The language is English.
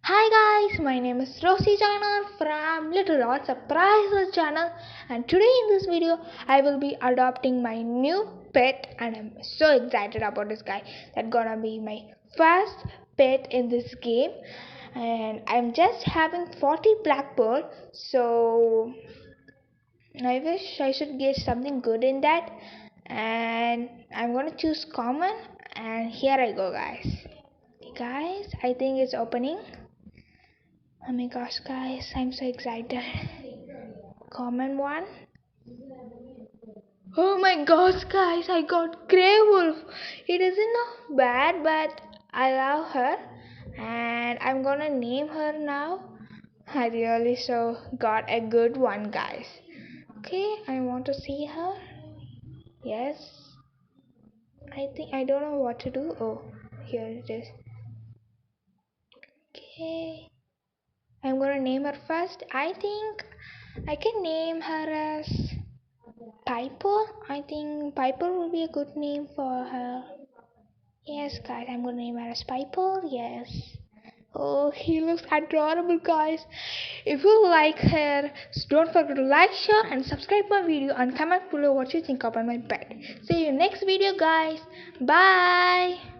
Hi guys, my name is Rosie Joyner from Little Dot Surprises channel, and today in this video I will be adopting my new pet and I'm so excited about this guy. That's gonna be my first pet in this game, and I'm just having 40 black pearl, so I wish I should get something good in that, and I'm gonna choose common, and here I go guys. Guys, I think it's opening. Oh my gosh, guys, I'm so excited. Common one. Oh my gosh, guys, I got Grey Wolf. It isn't no bad, but I love her, and I'm gonna name her now. I really so got a good one, guys. Okay, I want to see her. Yes, I think I don't know what to do. Oh, here it is. Okay, I'm gonna name her first. I think I can name her as Piper. I think Piper will be a good name for her. Yes, guys, I'm gonna name her as Piper. Yes. Oh, he looks adorable, guys. If you like her, don't forget to like, share, and subscribe my video and comment below what you think about my pet. See you next video, guys. Bye.